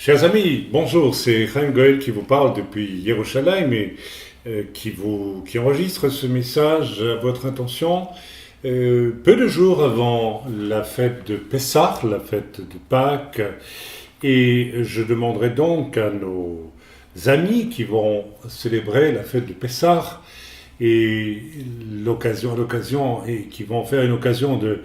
Chers amis, bonjour, c'est Chaim Goel qui vous parle depuis Yerushalayim et qui enregistre ce message à votre intention peu de jours avant la fête de Pessah, la fête de Pâques, et je demanderai donc à nos amis qui vont célébrer la fête de Pessah et et qui vont faire une occasion de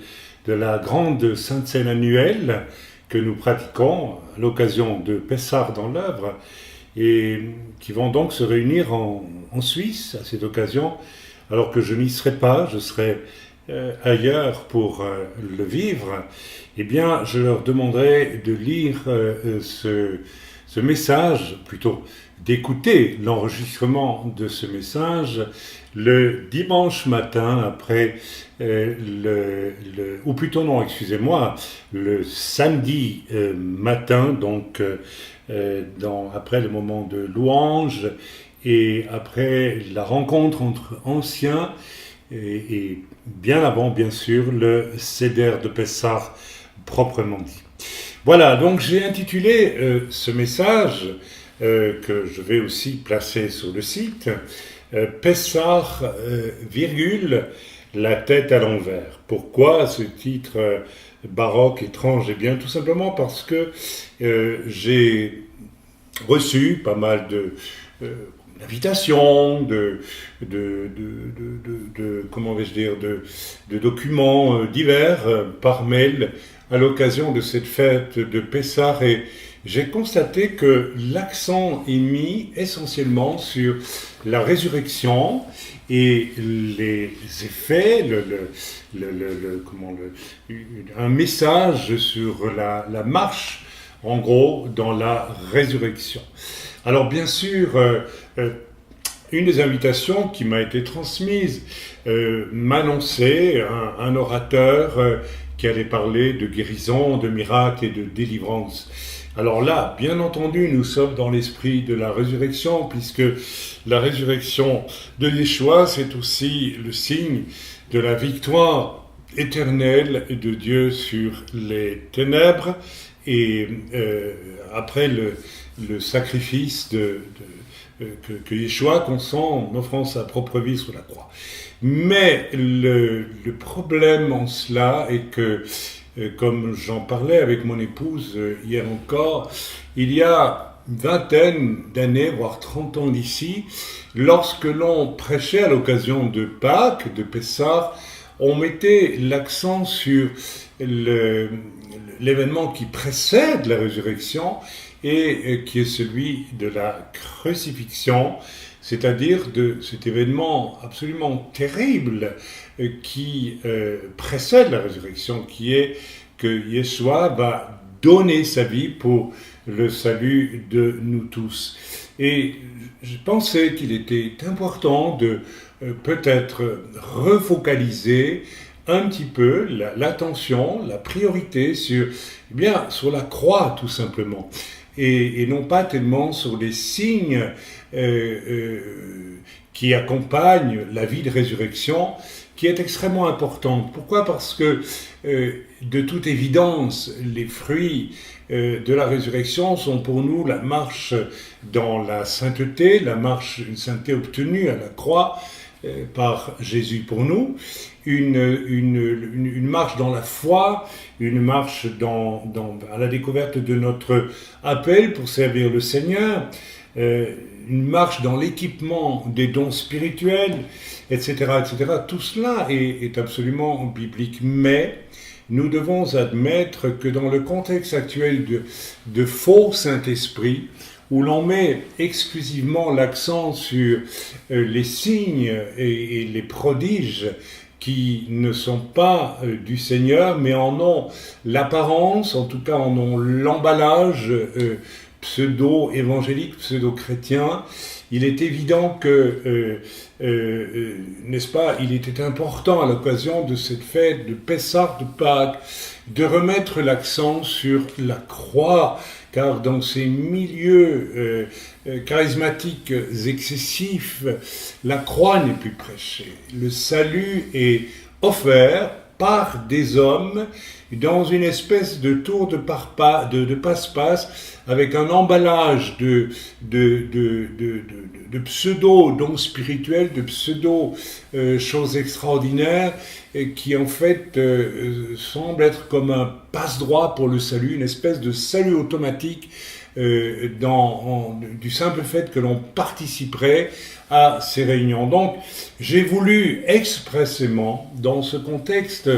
la grande Sainte Seine annuelle que nous pratiquons à l'occasion de Pessah dans l'œuvre et qui vont donc se réunir en Suisse à cette occasion, alors que je n'y serai pas, je serai ailleurs pour le vivre. Eh bien, je leur demanderai de lire ce message, plutôt d'écouter l'enregistrement de ce message le dimanche matin après ou plutôt non, excusez-moi, le samedi matin, donc après le moment de louange et après la rencontre entre anciens et bien avant, bien sûr, le Seder de Pessah proprement dit. Voilà, donc j'ai intitulé ce message que je vais aussi placer sur le site Pessah, virgule, la tête à l'envers. Pourquoi ce titre baroque, étrange? Eh bien, tout simplement parce que j'ai reçu pas mal d'invitations, comment vais-je dire, de documents divers par mail à l'occasion de cette fête de Pessah, et j'ai constaté que l'accent est mis essentiellement sur la résurrection et les effets, un message sur la marche, en gros, dans la résurrection. Alors bien sûr, une des invitations qui m'a été transmise m'annonçait un orateur qui allait parler de guérison, de miracle et de délivrance. Alors là, bien entendu, nous sommes dans l'esprit de la résurrection, puisque la résurrection de Yeshua, c'est aussi le signe de la victoire éternelle de Dieu sur les ténèbres, et après le sacrifice que Yeshua consent en offrant sa propre vie sur la croix. Mais le problème en cela est que, comme j'en parlais avec mon épouse hier encore, il y a une vingtaine d'années, voire 30 ans d'ici, lorsque l'on prêchait à l'occasion de Pâques, de Pessah, on mettait l'accent sur l'événement qui précède la résurrection et qui est celui de la crucifixion, c'est-à-dire de cet événement absolument terrible qui précède la résurrection, qui est que Yeshua va donner sa vie pour le salut de nous tous. Et je pensais qu'il était important de peut-être refocaliser un petit peu l'attention, la priorité sur la croix tout simplement, et non pas tellement sur les signes qui accompagnent la vie de résurrection, qui est extrêmement importante. Pourquoi ? Parce que de toute évidence, les fruits de la résurrection sont pour nous la marche dans la sainteté, une sainteté obtenue à la croix par Jésus pour nous, une marche dans la foi, une marche à la découverte de notre appel pour servir le Seigneur, une marche dans l'équipement des dons spirituels, etc., etc. Tout cela est absolument biblique, mais nous devons admettre que dans le contexte actuel de faux Saint-Esprit, où l'on met exclusivement l'accent sur les signes et les prodiges qui ne sont pas du Seigneur, mais en ont l'apparence, en tout cas en ont l'emballage pseudo-évangélique, pseudo-chrétien, il est évident que, n'est-ce pas, il était important à l'occasion de cette fête de Pessah, de Pâques, de remettre l'accent sur la croix, car dans ces milieux charismatiques excessifs, la croix n'est plus prêchée. Le salut est offert par des hommes dans une espèce de tour de passe-passe avec un emballage de pseudo-dons spirituels, de pseudo-choses extraordinaires qui en fait semble être comme un passe-droit pour le salut, une espèce de salut automatique du simple fait que l'on participerait à ces réunions. Donc, j'ai voulu expressément, dans ce contexte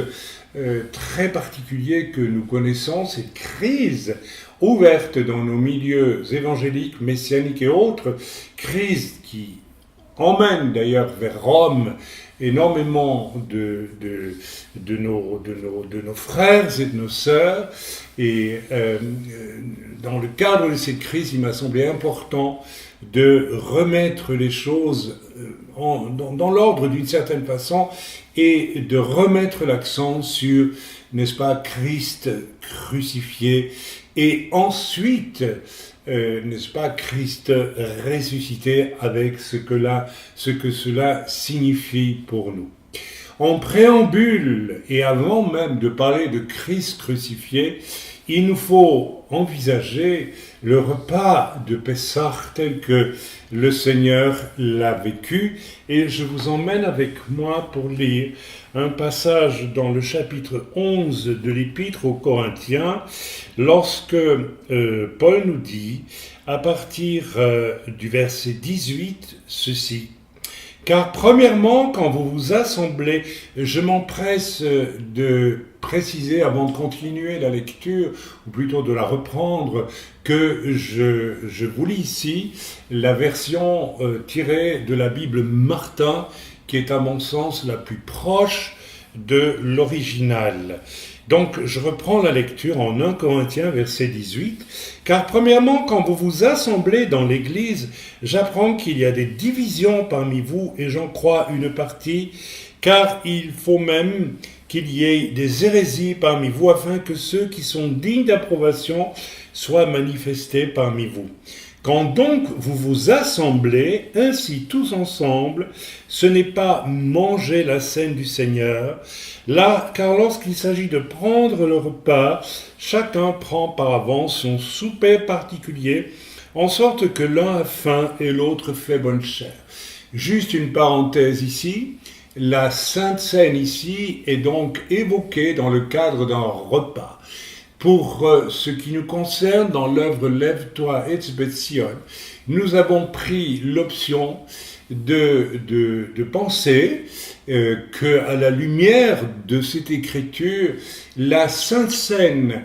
très particulier que nous connaissons, cette crise ouverte dans nos milieux évangéliques, messianiques et autres, crise qui emmène d'ailleurs vers Rome énormément de nos frères et de nos sœurs. Et dans le cadre de cette crise, il m'a semblé important de remettre les choses dans l'ordre d'une certaine façon et de remettre l'accent sur, n'est-ce pas, Christ crucifié et ensuite, n'est-ce pas, Christ ressuscité avec ce que cela signifie pour nous. En préambule, et avant même de parler de Christ crucifié, il nous faut envisager le repas de Pessah tel que le Seigneur l'a vécu. Et je vous emmène avec moi pour lire un passage dans le chapitre 11 de l'Épître aux Corinthiens, lorsque Paul nous dit, à partir du verset 18, ceci. Car premièrement, quand vous vous assemblez, je m'empresse de préciser avant de continuer la lecture, ou plutôt de la reprendre, que je vous lis ici la version tirée de la Bible Martin, qui est à mon sens la plus proche de l'original. Donc, je reprends la lecture en 1 Corinthiens, verset 18. « Car premièrement, quand vous vous assemblez dans l'Église, j'apprends qu'il y a des divisions parmi vous, et j'en crois une partie, car il faut même qu'il y ait des hérésies parmi vous, afin que ceux qui sont dignes d'approbation soient manifestés parmi vous. Quand donc vous vous assemblez, ainsi tous ensemble, ce n'est pas manger la cène du Seigneur, là, car lorsqu'il s'agit de prendre le repas, chacun prend par avance son souper particulier, en sorte que l'un a faim et l'autre fait bonne chère. » Juste une parenthèse ici, la Sainte Seine ici est donc évoquée dans le cadre d'un repas. Pour ce qui nous concerne, dans l'œuvre Lève-toi et Sion, nous avons pris l'option de penser qu'à la lumière de cette écriture, la Sainte Seine,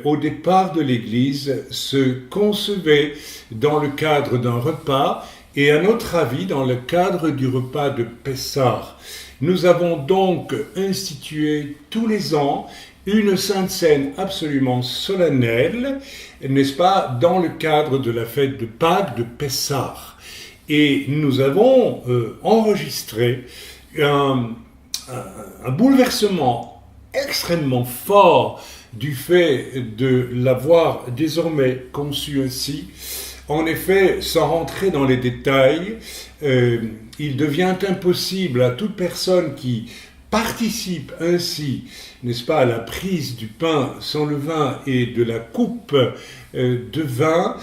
au départ de l'Église, se concevait dans le cadre d'un repas et, à notre avis, dans le cadre du repas de Pessah. Nous avons donc institué tous les ans une Sainte Seine absolument solennelle, n'est-ce pas, dans le cadre de la fête de Pâques de Pessah. Et nous avons enregistré un bouleversement extrêmement fort du fait de l'avoir désormais conçu ainsi. En effet, sans rentrer dans les détails, il devient impossible à toute personne qui participe ainsi, n'est-ce pas, à la prise du pain sans levain et de la coupe de vin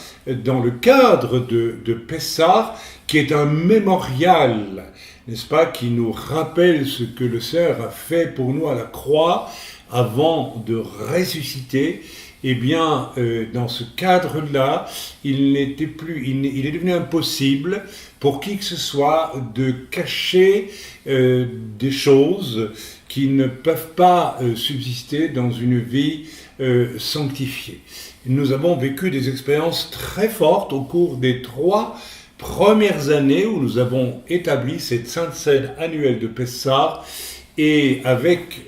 dans le cadre de Pessah, qui est un mémorial, n'est-ce pas, qui nous rappelle ce que le Seigneur a fait pour nous à la croix avant de ressusciter. Eh bien, dans ce cadre-là, il est devenu impossible pour qui que ce soit de cacher des choses qui ne peuvent pas subsister dans une vie sanctifiée. Nous avons vécu des expériences très fortes au cours des 3 premières années où nous avons établi cette Sainte Seine annuelle de Pessah, et avec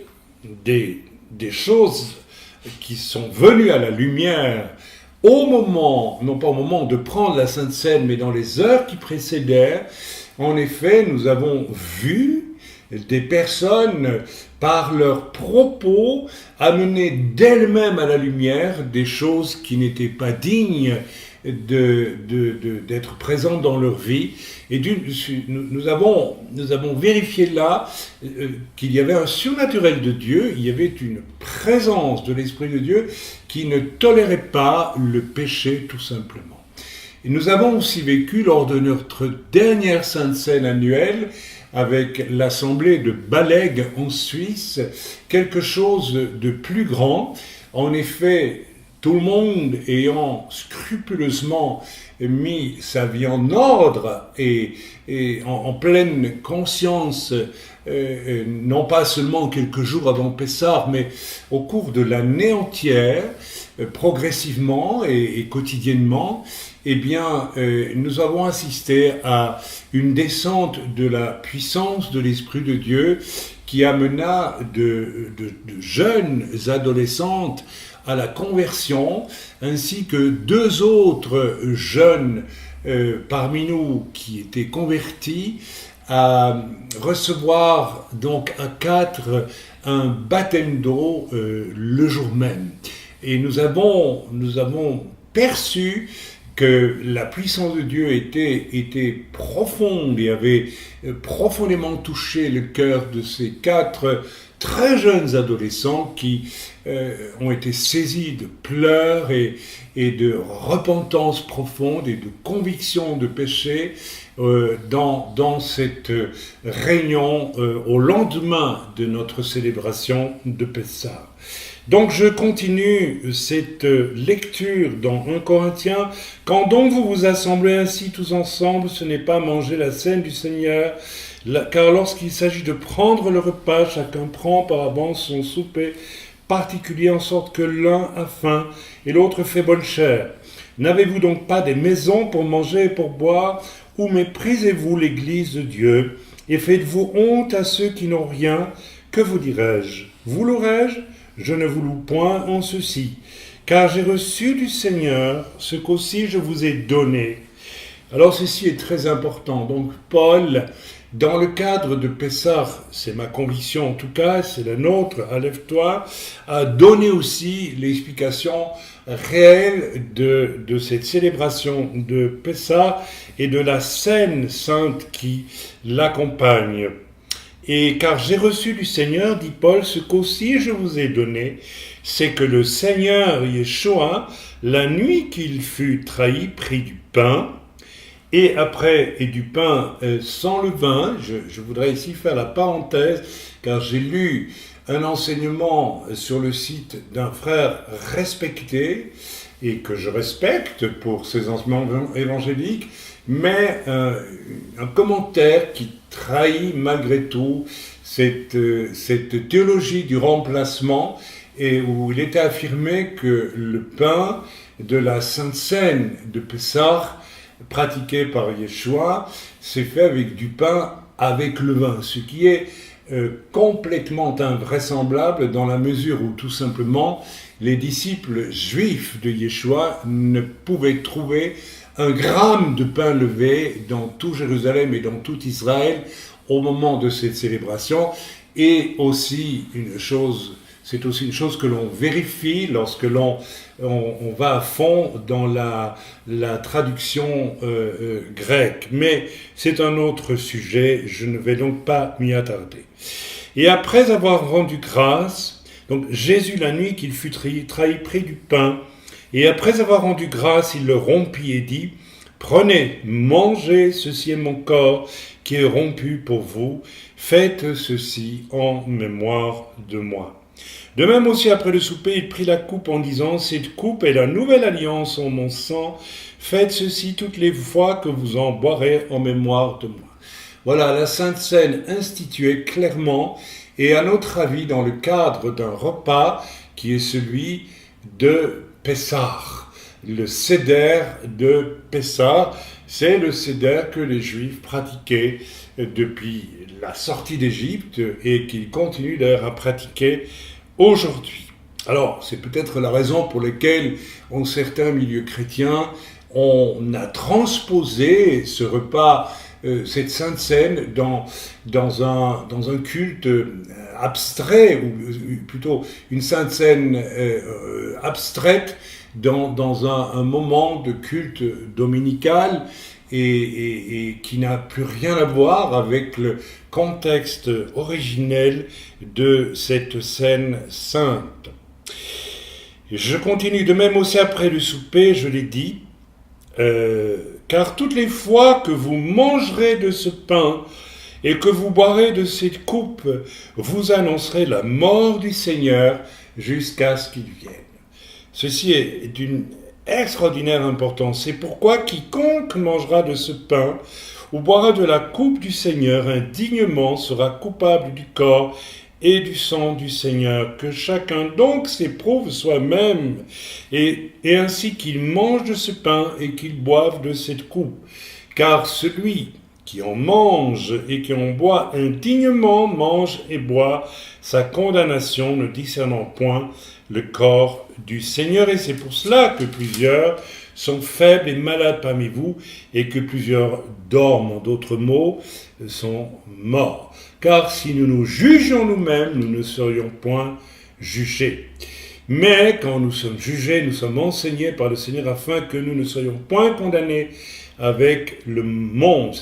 des choses qui sont venues à la lumière au moment, non pas au moment de prendre la Sainte Seine, mais dans les heures qui précédèrent. En effet, nous avons vu des personnes, par leurs propos, amener d'elles-mêmes à la lumière des choses qui n'étaient pas dignes d'être présente dans leur vie. Et nous avons vérifié là qu'il y avait un surnaturel de Dieu, il y avait une présence de l'Esprit de Dieu qui ne tolérait pas le péché tout simplement. Et nous avons aussi vécu lors de notre dernière Sainte Seine annuelle avec l'assemblée de Balègue en Suisse, quelque chose de plus grand. En effet, tout le monde ayant scrupuleusement mis sa vie en ordre et en pleine conscience, non pas seulement quelques jours avant Pessah, mais au cours de l'année entière, progressivement et quotidiennement, eh bien, nous avons assisté à une descente de la puissance de l'Esprit de Dieu qui amena de jeunes adolescentes à la conversion, ainsi que 2 autres jeunes parmi nous qui étaient convertis à recevoir donc à 4 un baptême d'eau le jour même. Et nous avons perçu que la puissance de Dieu était profonde et avait profondément touché le cœur de ces 4 très jeunes adolescents qui ont été saisis de pleurs et de repentance profonde et de conviction de péché dans cette réunion au lendemain de notre célébration de Pessah. Donc je continue cette lecture dans 1 Corinthiens. « Quand donc vous vous assemblez ainsi tous ensemble, ce n'est pas manger la scène du Seigneur, car lorsqu'il s'agit de prendre le repas, chacun prend par avance son souper particulier en sorte que l'un a faim et l'autre fait bonne chère. N'avez-vous donc pas des maisons pour manger et pour boire, ou méprisez-vous l'Église de Dieu et faites-vous honte à ceux qui n'ont rien? Que vous dirai-je? Vous louerai-je? Je ne vous loue point en ceci, car j'ai reçu du Seigneur ce qu'aussi je vous ai donné. » Alors ceci est très important. Donc Paul, dans le cadre de Pessah, c'est ma conviction en tout cas, c'est la nôtre, lève-toi, a donné aussi l'explication réelle de cette célébration de Pessah et de la scène sainte qui l'accompagne. Et car j'ai reçu du Seigneur, dit Paul, ce qu'aussi je vous ai donné, c'est que le Seigneur Yeshua, la nuit qu'il fut trahi, prit du pain, et du pain sans levain. Je voudrais ici faire la parenthèse, car j'ai lu un enseignement sur le site d'un frère respecté, et que je respecte pour ses enseignements évangéliques, mais un commentaire qui trahit malgré tout cette théologie du remplacement, et où il était affirmé que le pain de la Sainte Seine de Pessah, pratiqué par Yeshua, s'est fait avec du pain avec le vin, ce qui est complètement invraisemblable dans la mesure où tout simplement les disciples juifs de Yeshua ne pouvaient trouver un gramme de pain levé dans tout Jérusalem et dans tout Israël au moment de cette célébration. Et aussi c'est aussi une chose que l'on vérifie lorsque l'on va à fond dans la traduction grecque. Mais c'est un autre sujet, je ne vais donc pas m'y attarder. Et après avoir rendu grâce, donc Jésus la nuit qu'il fut trahi prit du pain, et après avoir rendu grâce, il le rompit et dit, « Prenez, mangez, ceci est mon corps qui est rompu pour vous, faites ceci en mémoire de moi. » De même aussi après le souper, il prit la coupe en disant, « Cette coupe est la nouvelle alliance en mon sang, faites ceci toutes les fois que vous en boirez en mémoire de moi. » Voilà, la Sainte Seine instituée clairement et à notre avis dans le cadre d'un repas qui est celui de Pessah. Le Seder de Pessah, c'est le Seder que les Juifs pratiquaient depuis la sortie d'Égypte et qu'ils continuent d'ailleurs à pratiquer aujourd'hui. Alors, c'est peut-être la raison pour laquelle, en certains milieux chrétiens, on a transposé ce repas, cette Sainte Seine, dans un culte abstrait, ou plutôt une sainte scène abstraite dans un moment de culte dominical et qui n'a plus rien à voir avec le contexte originel de cette scène sainte. Je continue de même aussi après le souper, je l'ai dit, car toutes les fois que vous mangerez de ce pain et que vous boirez de cette coupe, vous annoncerez la mort du Seigneur jusqu'à ce qu'il vienne. Ceci est d'une extraordinaire importance. C'est pourquoi quiconque mangera de ce pain ou boira de la coupe du Seigneur indignement sera coupable du corps et du sang du Seigneur. Que chacun donc s'éprouve soi-même, et ainsi qu'il mange de ce pain et qu'il boive de cette coupe. Car celui qui en mange et qui en boit indignement mange et boit sa condamnation, ne discernant point le corps du Seigneur. Et c'est pour cela que plusieurs sont faibles et malades parmi vous, et que plusieurs dorment, en d'autres mots, sont morts. Car si nous nous jugions nous-mêmes, nous ne serions point jugés. Mais quand nous sommes jugés, nous sommes enseignés par le Seigneur afin que nous ne soyons point condamnés avec le monde.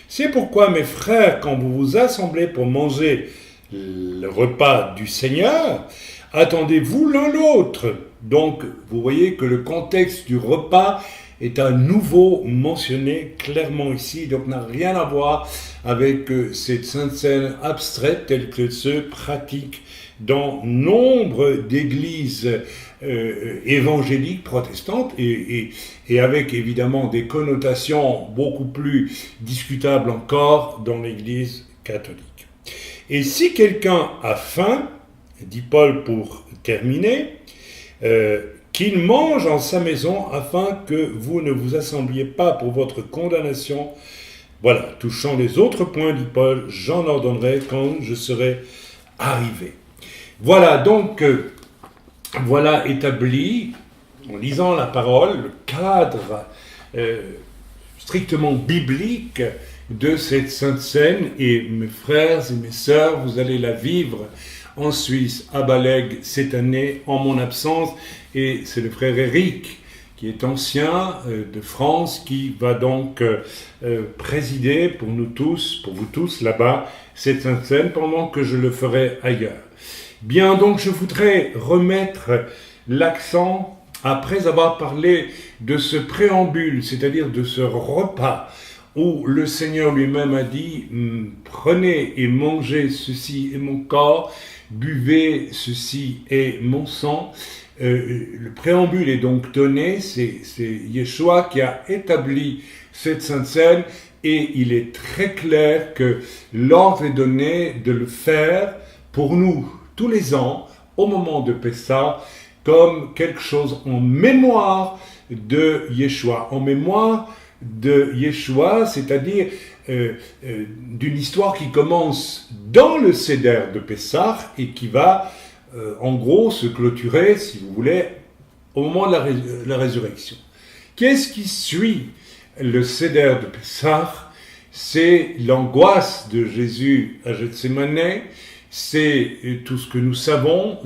C'est pourquoi, mes frères, quand vous vous assemblez pour manger le repas du Seigneur, attendez-vous l'un l'autre. Donc, vous voyez que le contexte du repas est à nouveau mentionné clairement ici, donc n'a rien à voir avec cette sainte scène abstraite telle que se pratique dans nombre d'églises évangéliques protestantes et avec évidemment des connotations beaucoup plus discutables encore dans l'église catholique. Et si quelqu'un a faim, dit Paul pour terminer, qu'il mange en sa maison afin que vous ne vous assembliez pas pour votre condamnation. Voilà, touchant les autres points, dit Paul, j'en ordonnerai quand je serai arrivé. Voilà donc, voilà établi, en lisant la parole, le cadre strictement biblique de cette sainte scène. Et mes frères et mes sœurs, vous allez la vivre en Suisse, à Balègue, cette année, en mon absence. Et c'est le frère Éric, qui est ancien de France, qui va donc présider pour nous tous, pour vous tous là-bas, cette sainte scène, pendant que je le ferai ailleurs. Bien, donc je voudrais remettre l'accent, après avoir parlé de ce préambule, c'est-à-dire de ce repas, où le Seigneur lui-même a dit « Prenez et mangez, ceci est mon corps, buvez, ceci est mon sang ». Le préambule est donc donné, c'est Yeshua qui a établi cette sainte scène, et il est très clair que l'ordre est donné de le faire pour nous tous les ans, au moment de Pessah, comme quelque chose en mémoire de Yeshua, en mémoire de Yeshua, c'est-à-dire d'une histoire qui commence dans le Seder de Pessah et qui va en gros se clôturer, si vous voulez, au moment de la résurrection. Qu'est-ce qui suit le Seder de Pessah? C'est l'angoisse de Jésus à Gethsémane, c'est tout ce que nous savons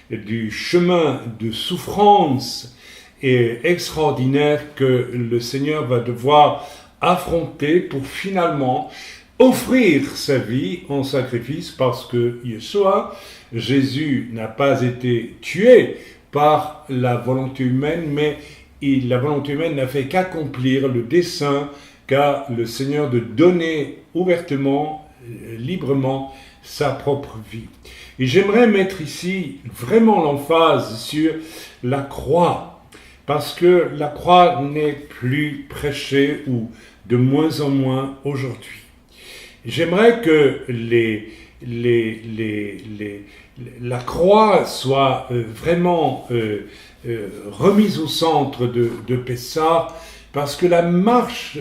du chemin de souffrance et extraordinaire que le Seigneur va devoir affronter pour finalement offrir sa vie en sacrifice, parce que Yeshua, Jésus, n'a pas été tué par la volonté humaine, mais la volonté humaine n'a fait qu'accomplir le dessein qu'a le Seigneur de donner ouvertement, librement, sa propre vie. Et j'aimerais mettre ici vraiment l'emphase sur la croix, parce que la croix n'est plus prêchée, ou de moins en moins aujourd'hui. J'aimerais que la croix soit vraiment remise au centre de Pessah, parce que la marche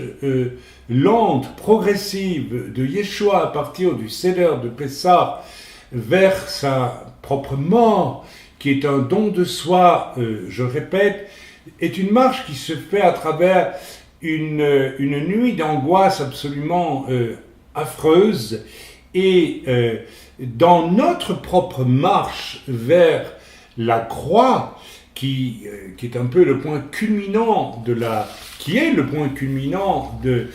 lente, progressive de Yeshua à partir du Seder de Pessah vers sa propre mort, qui est un don de soi, je répète, est une marche qui se fait à travers une nuit d'angoisse absolument affreuse, Et dans notre propre marche vers la croix, qui est un peu le point culminant qui est le point culminant de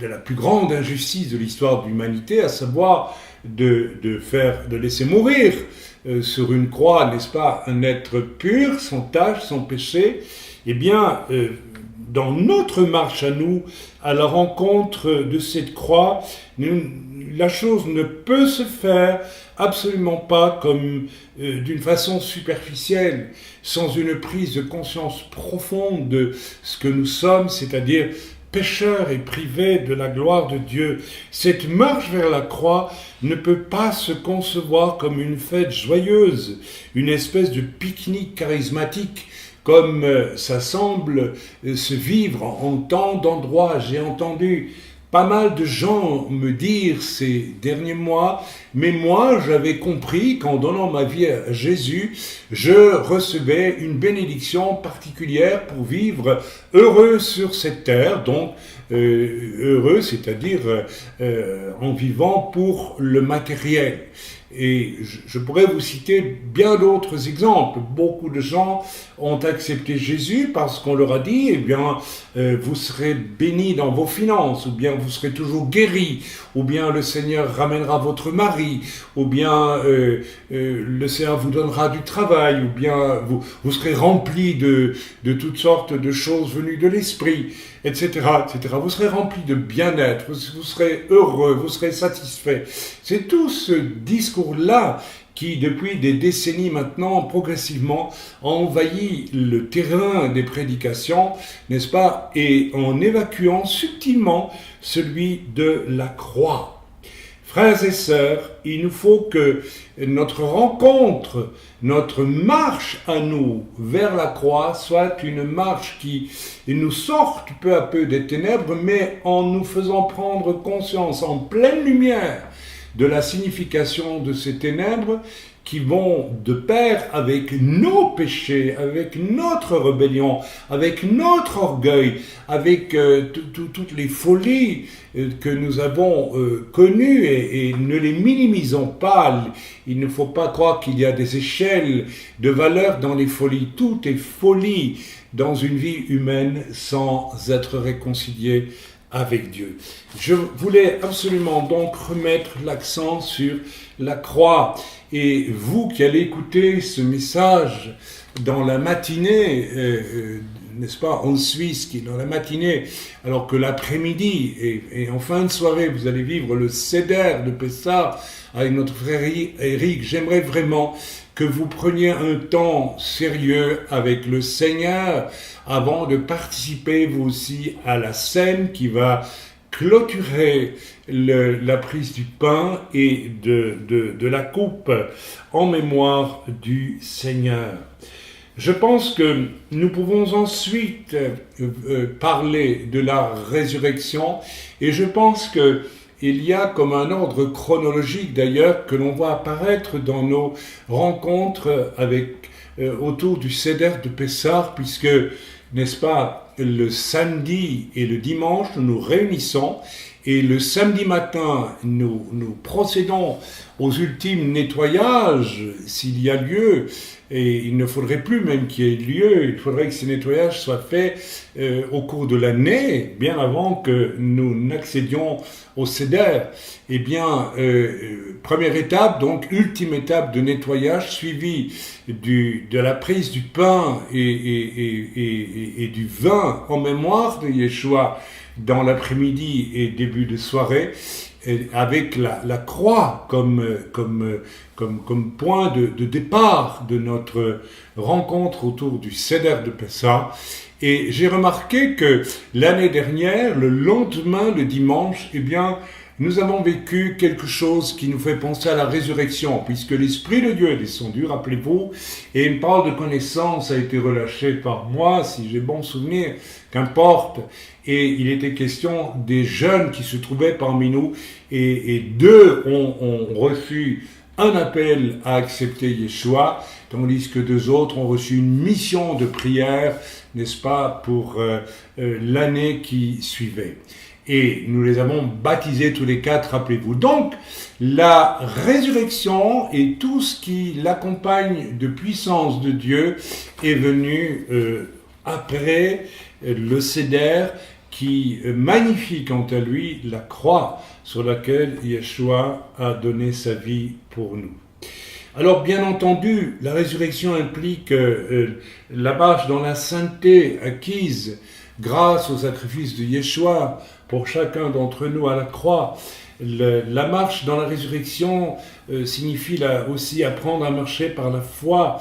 la plus grande injustice de l'histoire de l'humanité, à savoir de laisser mourir sur une croix, n'est-ce pas, un être pur, sans tache, sans péché, eh bien, dans notre marche à nous, à la rencontre de cette croix, la chose ne peut se faire absolument pas comme d'une façon superficielle, sans une prise de conscience profonde de ce que nous sommes, c'est-à-dire pécheurs et privés de la gloire de Dieu. Cette marche vers la croix ne peut pas se concevoir comme une fête joyeuse, une espèce de pique-nique charismatique, comme ça semble se vivre en tant d'endroits. J'ai entendu pas mal de gens me dire ces derniers mois, mais moi j'avais compris qu'en donnant ma vie à Jésus, je recevais une bénédiction particulière pour vivre heureux sur cette terre, donc heureux, c'est-à-dire en vivant pour le matériel. Et je pourrais vous citer bien d'autres exemples. Beaucoup de gens ont accepté Jésus parce qu'on leur a dit, eh bien, vous serez bénis dans vos finances, ou bien vous serez toujours guéris, ou bien le Seigneur ramènera votre mari, ou bien le Seigneur vous donnera du travail, ou bien vous serez remplis de toutes sortes de choses venues de l'esprit, etc., etc. Vous serez remplis de bien-être, vous serez heureux, vous serez satisfait. C'est tout ce discours-là qui, depuis des décennies maintenant, progressivement, a envahi le terrain des prédications, n'est-ce pas, et en évacuant subtilement celui de la croix. Frères et sœurs, il nous faut que notre rencontre, notre marche à nous vers la croix soit une marche qui nous sorte peu à peu des ténèbres, mais en nous faisant prendre conscience en pleine lumière de la signification de ces ténèbres qui vont de pair avec nos péchés, avec notre rébellion, avec notre orgueil, avec toutes les folies que nous avons connues, et ne les minimisons pas. Il ne faut pas croire qu'il y a des échelles de valeur dans les folies. Tout est folie dans une vie humaine sans être réconcilié avec Dieu. Je voulais absolument donc remettre l'accent sur la croix. Et vous qui allez écouter ce message dans la matinée, n'est-ce pas, en Suisse, qui est dans la matinée, alors que l'après-midi et en fin de soirée, vous allez vivre le Seder de Pessah avec notre frère Eric, j'aimerais vraiment que vous preniez un temps sérieux avec le Seigneur avant de participer vous aussi à la scène qui va clôturer la prise du pain et de la coupe en mémoire du Seigneur. Je pense que nous pouvons ensuite parler de la résurrection, et je pense que il y a comme un ordre chronologique d'ailleurs que l'on voit apparaître dans nos rencontres autour du Seder de Pessah, puisque, n'est-ce pas, le samedi et le dimanche, nous nous réunissons, et le samedi matin, nous procédons aux ultimes nettoyages, s'il y a lieu, et il ne faudrait plus même qu'il y ait lieu, il faudrait que ces nettoyages soient faits au cours de l'année, bien avant que nous n'accédions au Seder. Eh bien, première étape, donc ultime étape de nettoyage, suivie de la prise du pain et du vin en mémoire de Yeshua dans l'après-midi et début de soirée, avec la croix comme point de départ de notre rencontre autour du Seder de Pessah. Et j'ai remarqué que l'année dernière, le lendemain, le dimanche, eh bien, nous avons vécu quelque chose qui nous fait penser à la résurrection, puisque l'Esprit de Dieu est descendu, rappelez-vous, et une parole de connaissance a été relâchée par moi, si j'ai bon souvenir, qu'importe, et il était question des jeunes qui se trouvaient parmi nous, et deux ont reçu un appel à accepter Yeshua, tandis que deux autres ont reçu une mission de prière, n'est-ce pas, pour l'année qui suivait. et nous les avons baptisés tous les quatre, rappelez-vous. Donc, la résurrection et tout ce qui l'accompagne de puissance de Dieu est venu après le Seder qui magnifie quant à lui la croix sur laquelle Yeshua a donné sa vie pour nous. Alors bien entendu, la résurrection implique la marche dans la sainteté acquise grâce au sacrifice de Yeshua pour chacun d'entre nous à la croix. La marche dans la résurrection signifie aussi apprendre à marcher par la foi,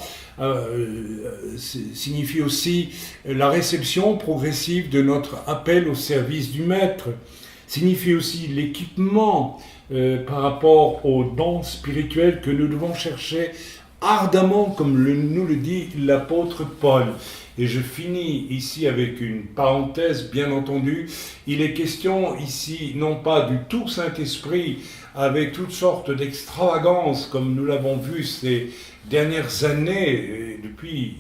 signifie aussi la réception progressive de notre appel au service du Maître, signifie aussi l'équipement par rapport aux dons spirituels que nous devons chercher ardemment, comme nous le dit l'apôtre Paul. Et je finis ici avec une parenthèse, bien entendu. Il est question ici, non pas du tout Saint-Esprit, avec toutes sortes d'extravagances, comme nous l'avons vu ces dernières années, et depuis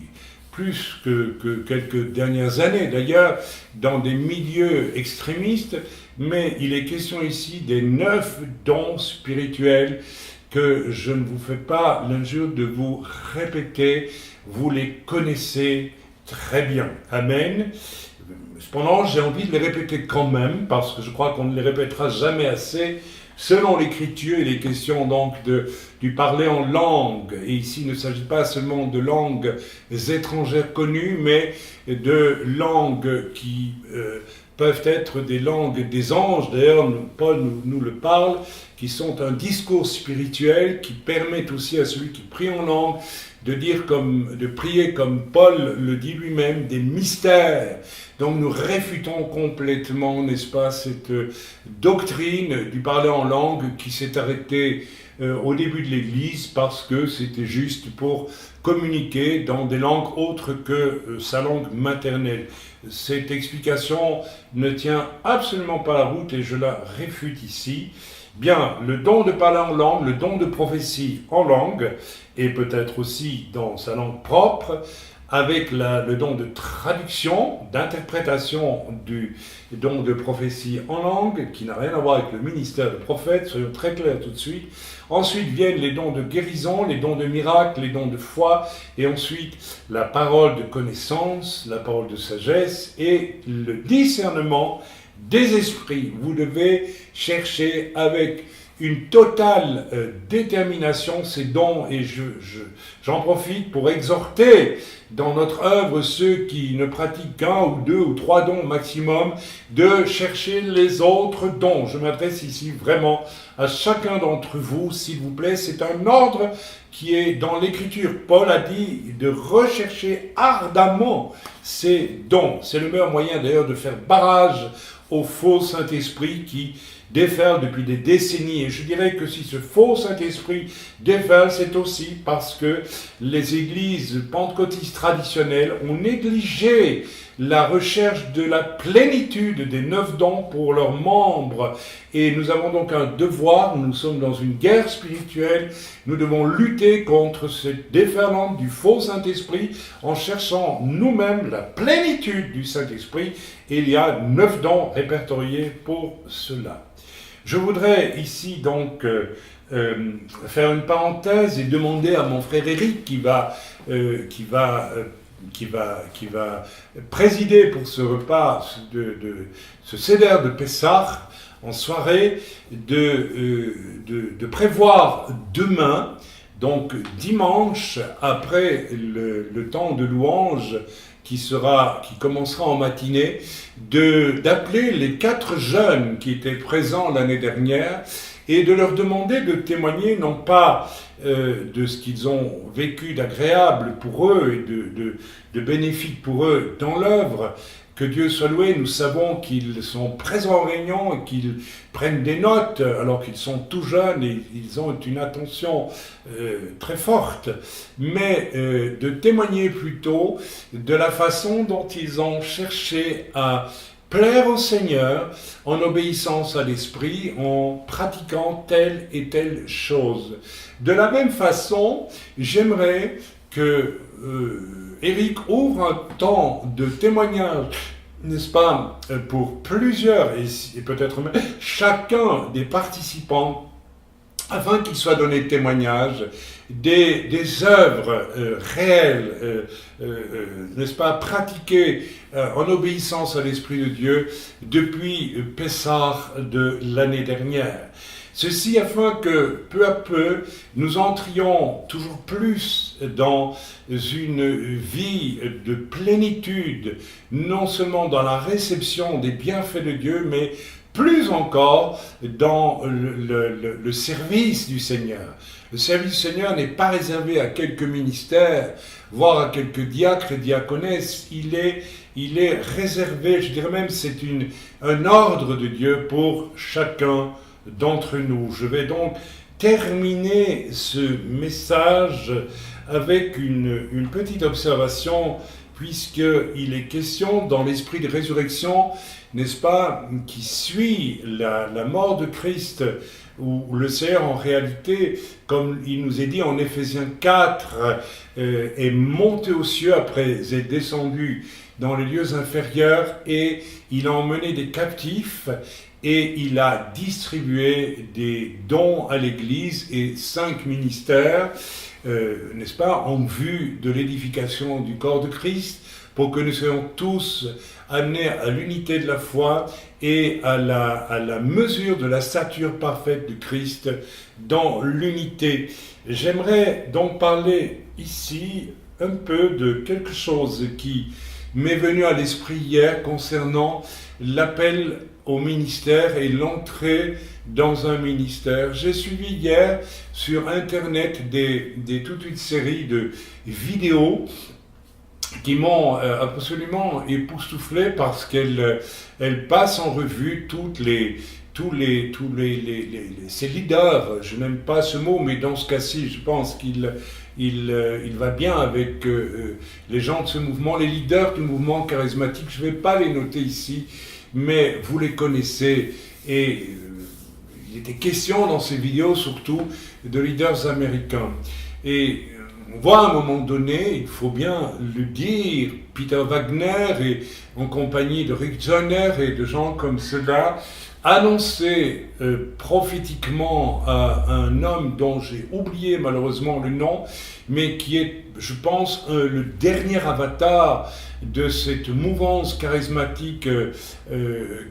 plus que quelques dernières années d'ailleurs, dans des milieux extrémistes, mais il est question ici des 9 dons spirituels que je ne vous fais pas l'injure de vous répéter, vous les connaissez très bien. Amen. Cependant, j'ai envie de les répéter quand même, parce que je crois qu'on ne les répétera jamais assez. Selon l'Écriture, il est question donc du parler en langue. Et ici, il ne s'agit pas seulement de langues étrangères connues, mais de langues qui peuvent être des langues des anges. D'ailleurs, Paul nous le parle, qui sont un discours spirituel qui permet aussi à celui qui prie en langue de prier comme Paul le dit lui-même, des mystères. Donc nous réfutons complètement, n'est-ce pas, cette doctrine du parler en langue qui s'est arrêtée au début de l'Église parce que c'était juste pour communiquer dans des langues autres que sa langue maternelle. Cette explication ne tient absolument pas la route et je la réfute ici. Bien, le don de parler en langue, le don de prophétie en langue, et peut-être aussi dans sa langue propre, avec le don de traduction, d'interprétation du don de prophétie en langue, qui n'a rien à voir avec le ministère de prophète, soyons très clairs tout de suite. Ensuite viennent les dons de guérison, les dons de miracle, les dons de foi, et ensuite la parole de connaissance, la parole de sagesse, et le discernement des esprits. Vous devez chercher avec une totale détermination ces dons, et j'en profite pour exhorter dans notre œuvre ceux qui ne pratiquent qu'un ou deux ou trois dons maximum de chercher les autres dons. Je m'adresse ici vraiment à chacun d'entre vous, s'il vous plaît. C'est un ordre qui est dans l'Écriture. Paul a dit de rechercher ardemment ces dons. C'est le meilleur moyen d'ailleurs de faire barrage au faux Saint-Esprit qui déferle depuis des décennies. Et je dirais que si ce faux Saint-Esprit déferle, c'est aussi parce que les églises pentecôtistes traditionnelles ont négligé la recherche de la plénitude des 9 dons pour leurs membres. Et nous avons donc un devoir, nous sommes dans une guerre spirituelle, nous devons lutter contre cette déferlante du faux Saint-Esprit en cherchant nous-mêmes la plénitude du Saint-Esprit. Et il y a 9 dons répertoriés pour cela. Je voudrais ici donc faire une parenthèse et demander à mon frère Éric qui va présider pour ce repas, ce Seder de Pessah en soirée, de prévoir demain, donc dimanche, après le temps de louange qui commencera en matinée, d'appeler les 4 jeunes qui étaient présents l'année dernière et de leur demander de témoigner non pas de ce qu'ils ont vécu d'agréable pour eux et de bénéfique pour eux dans l'œuvre. Que Dieu soit loué, nous savons qu'ils sont présents en réunion et qu'ils prennent des notes alors qu'ils sont tout jeunes et ils ont une attention très forte, mais de témoigner plutôt de la façon dont ils ont cherché à plaire au Seigneur en obéissance à l'Esprit, en pratiquant telle et telle chose. De la même façon, j'aimerais que Éric ouvre un temps de témoignage n'est-ce pas, pour plusieurs, et peut-être même chacun des participants, afin qu'il soit donné témoignage des œuvres réelles, n'est-ce pas, pratiquées en obéissance à l'Esprit de Dieu depuis Pessah de l'année dernière. Ceci afin que, peu à peu, nous entrions toujours plus dans une vie de plénitude, non seulement dans la réception des bienfaits de Dieu, mais plus encore dans le service du Seigneur. Le service du Seigneur n'est pas réservé à quelques ministères, voire à quelques diacres et diaconesses. Il est réservé, je dirais même, c'est un ordre de Dieu pour chacun d'entre nous. Je vais donc terminer ce message avec une petite observation, puisqu'il est question dans l'esprit de résurrection, n'est-ce pas, qui suit la mort de Christ, où le Seigneur en réalité, comme il nous est dit en Éphésiens 4, est monté aux cieux après être descendu dans les lieux inférieurs, et il a emmené des captifs, et il a distribué des dons à l'Église et 5 ministères, n'est-ce pas, en vue de l'édification du corps de Christ, pour que nous soyons tous amenés à l'unité de la foi et à la mesure de la stature parfaite de Christ dans l'unité. J'aimerais donc parler ici un peu de quelque chose qui m'est venu à l'esprit hier concernant l'appel au ministère et l'entrée dans un ministère. J'ai suivi hier sur Internet toute une série de vidéos qui m'ont absolument époustouflé parce qu'elles passent en revue ces leaders. Je n'aime pas ce mot, mais dans ce cas-ci, je pense qu'il va bien avec les gens de ce mouvement, les leaders du mouvement charismatique. Je ne vais pas les noter ici, mais vous les connaissez. Et il était question dans ces vidéos surtout de leaders américains. Et on voit à un moment donné, il faut bien le dire, Peter Wagner et en compagnie de Rick Joyner et de gens comme cela, annoncer prophétiquement à un homme dont j'ai oublié malheureusement le nom, mais qui est, je pense, le dernier avatar de cette mouvance charismatique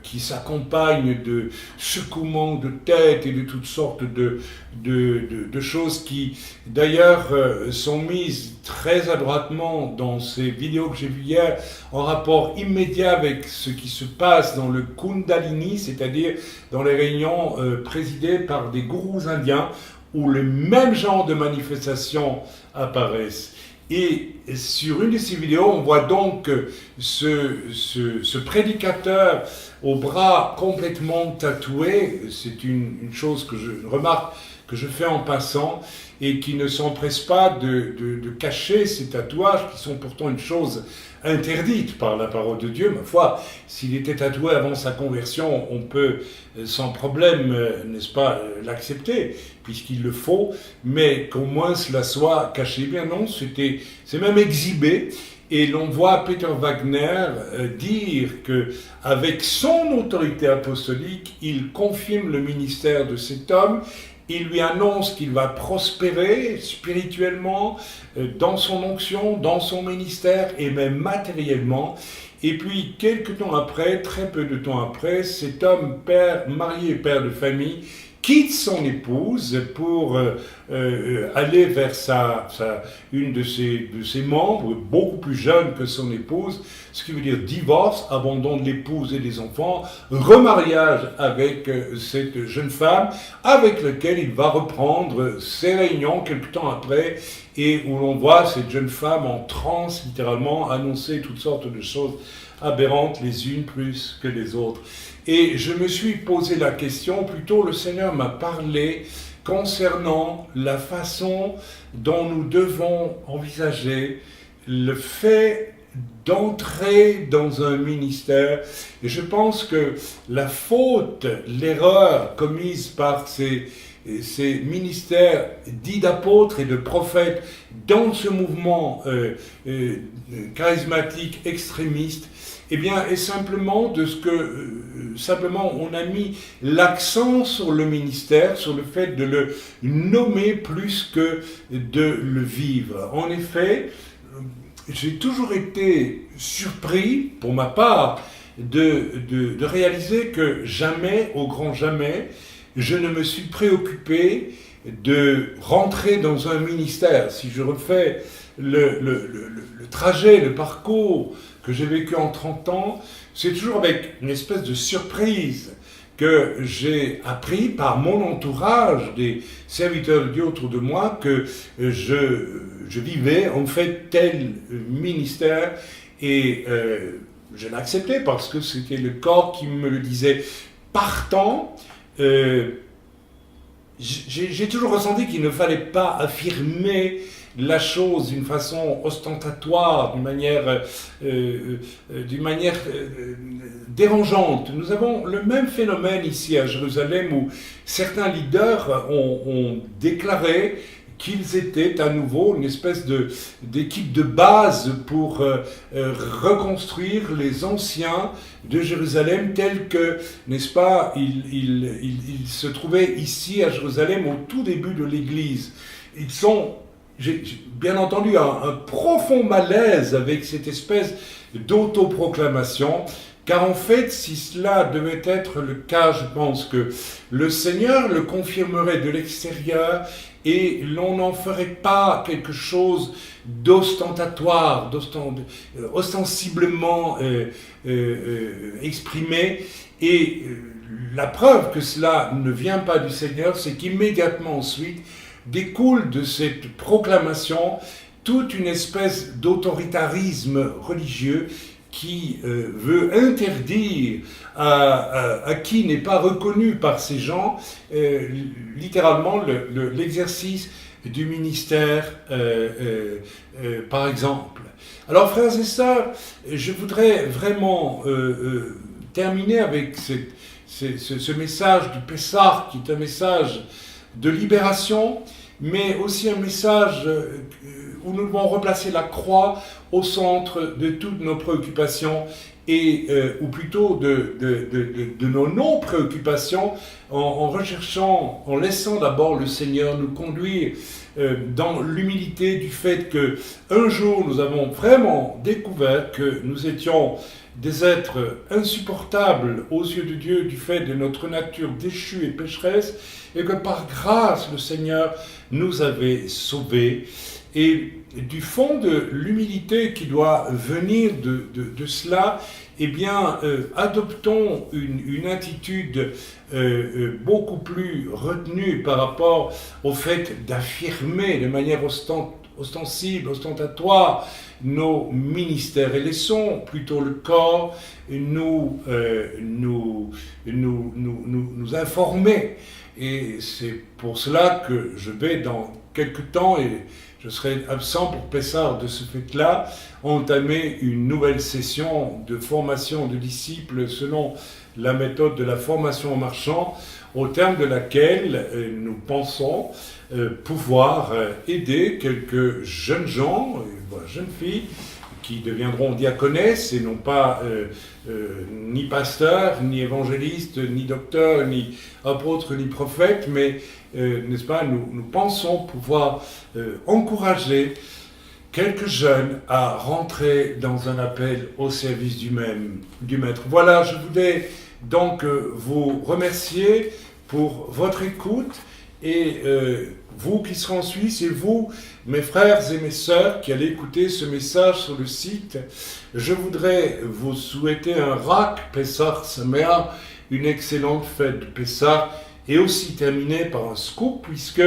qui s'accompagne de secouements de tête et de toutes sortes de choses qui, d'ailleurs, sont mises très adroitement dans ces vidéos que j'ai vues hier, en rapport immédiat avec ce qui se passe dans le Kundalini, c'est-à-dire dans les réunions présidées par des gourous indiens, où le même genre de manifestations apparaissent. Et sur une de ces vidéos, on voit donc ce prédicateur au bras complètement tatoué. C'est une chose que je remarque, que je fais en passant, et qui ne s'empresse pas de cacher ces tatouages, qui sont pourtant une chose interdite par la parole de Dieu. Ma foi, s'il était tatoué avant sa conversion, on peut sans problème, n'est-ce pas, l'accepter, puisqu'il le faut, mais qu'au moins cela soit caché. Bien non, c'est même exhibé. Et l'on voit Peter Wagner dire que, avec son autorité apostolique, il confirme le ministère de cet homme. Il lui annonce qu'il va prospérer spirituellement dans son onction, dans son ministère et même matériellement. Et puis, quelques temps après, très peu de temps après, cet homme, marié et père de famille, quitte son épouse pour aller vers une de ses membres, beaucoup plus jeune que son épouse, ce qui veut dire divorce, abandon de l'épouse et des enfants, remariage avec cette jeune femme, avec laquelle il va reprendre ses réunions quelque temps après, et où l'on voit cette jeune femme en transe, littéralement, annoncer toutes sortes de choses aberrantes, les unes plus que les autres. Et je me suis posé la question, plutôt le Seigneur m'a parlé concernant la façon dont nous devons envisager le fait d'entrer dans un ministère. Et je pense que la faute, l'erreur commise par ces ces ministères dits d'apôtres et de prophètes dans ce mouvement charismatique extrémiste, eh bien, est simplement de ce que simplement on a mis l'accent sur le ministère, sur le fait de le nommer plus que de le vivre. En effet, j'ai toujours été surpris, pour ma part, de réaliser que jamais, au grand jamais, je ne me suis préoccupé de rentrer dans un ministère. Si je refais le trajet, le parcours que j'ai vécu en 30 ans, c'est toujours avec une espèce de surprise que j'ai appris par mon entourage, des serviteurs de Dieu autour de moi, que je vivais en fait tel ministère et je l'acceptais parce que c'était le corps qui me le disait. Partant, j'ai toujours ressenti qu'il ne fallait pas affirmer la chose d'une façon ostentatoire, d'une manière dérangeante. Nous avons le même phénomène ici à Jérusalem où certains leaders ont déclaré qu'ils étaient à nouveau une espèce d'équipe de base pour reconstruire les anciens de Jérusalem tels que, n'est-ce pas, ils se trouvaient ici à Jérusalem au tout début de l'Église. Ils sont, j'ai bien entendu, un profond malaise avec cette espèce d'autoproclamation. Car en fait, si cela devait être le cas, je pense que le Seigneur le confirmerait de l'extérieur et l'on n'en ferait pas quelque chose d'ostentatoire, ostensiblement exprimé. Et la preuve que cela ne vient pas du Seigneur, c'est qu'immédiatement ensuite découle de cette proclamation toute une espèce d'autoritarisme religieux qui veut interdire à qui n'est pas reconnu par ces gens, littéralement, l'exercice du ministère, par exemple. Alors, frères et sœurs, je voudrais vraiment terminer avec ce message du Pessah, qui est un message de libération, mais aussi un message où nous devons replacer la croix au centre de toutes nos préoccupations ou plutôt de nos non-préoccupations en recherchant, en laissant d'abord le Seigneur nous conduire dans l'humilité du fait que un jour nous avons vraiment découvert que nous étions des êtres insupportables aux yeux de Dieu du fait de notre nature déchue et pécheresse et que par grâce le Seigneur nous avait sauvés. Et du fond de l'humilité qui doit venir de cela, eh bien, adoptons une attitude beaucoup plus retenue par rapport au fait d'affirmer de manière ostensible, ostentatoire, nos ministères et laissons plutôt le corps nous informer. Et c'est pour cela que je vais dans quelques temps, et je serai absent pour Pessah de ce fait-là, entamer une nouvelle session de formation de disciples selon la méthode de la formation en marchant, au terme de laquelle nous pensons pouvoir aider quelques jeunes gens, jeunes filles, qui deviendront diaconesses et non pas ni pasteurs, ni évangélistes, ni docteurs, ni apôtres, ni prophètes, mais n'est-ce pas, nous pensons pouvoir encourager quelques jeunes à rentrer dans un appel au service du Maître. Voilà, je voulais donc vous remercier pour votre écoute et vous qui serez en Suisse et vous, mes frères et mes sœurs qui allez écouter ce message sur le site, je voudrais vous souhaiter un Rak Pessah Sameach, une excellente fête de Pessah, et aussi terminer par un scoop, puisque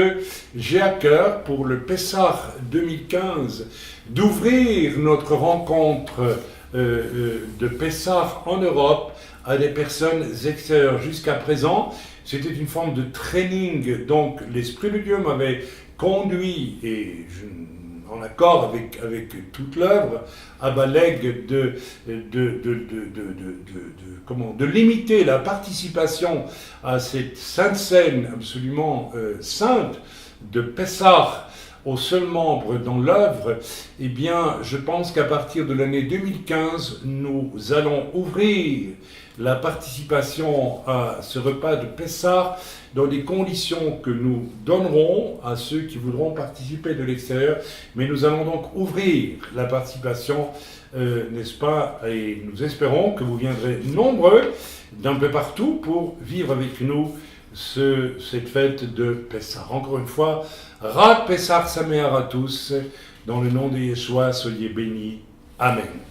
j'ai à cœur pour le Pessah 2015 d'ouvrir notre rencontre de Pessah en Europe à des personnes extérieures. Jusqu'à présent, c'était une forme de training, donc l'Esprit de Dieu m'avait conduit, et en accord avec toute l'œuvre, Abba lègue de limiter la participation à cette sainte scène absolument sainte de Pessah aux seuls membres dans l'œuvre. Eh bien, je pense qu'à partir de l'année 2015, nous allons ouvrir la participation à ce repas de Pessah dans des conditions que nous donnerons à ceux qui voudront participer de l'extérieur. Mais nous allons donc ouvrir la participation, n'est-ce pas? Et nous espérons que vous viendrez nombreux d'un peu partout pour vivre avec nous cette fête de Pessah. Encore une fois, Rak Pessah Sameach à tous, dans le nom de Yeshua, soyez bénis. Amen.